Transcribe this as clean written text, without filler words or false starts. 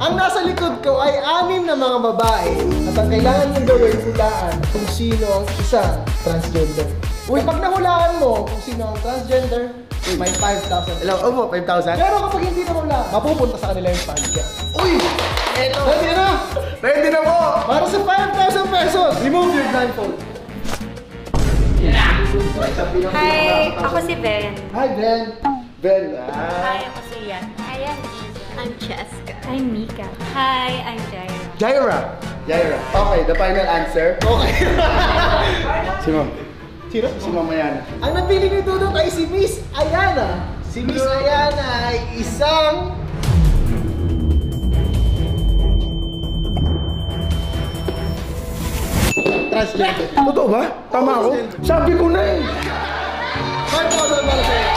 Ang nasa likod ko ay 6 na mga babae at ang kailangan mong gawin, hulaan kung sino ang isang transgender. Uy, pag nahulaan mo kung sino ang transgender, may 5,000. Hello, opo, 5,000? Pero kapag hindi na hula, mapupunta sa kanila yung podcast. Uy! Eto! Ready na? Ready na po! Para sa 5,000 pesos, remove your blindfold. Hi, ako si Ben. Hi, Ben. Ben. Hi, ako si Yan. Hi, I'm Cheska. I'm Mika. Hi, I'm Jaira. Jaira. Jaira. Okay, the final answer. Okay. Si Ma'am. Sino? Si Ma'am Ayana. Ang napili ni Dudong ay si Miss Ayana. Si Miss Ayana ay isang... transgender. Totoo ba? Tama ako? Sabi ko na eh. 5,000 para sa'yo.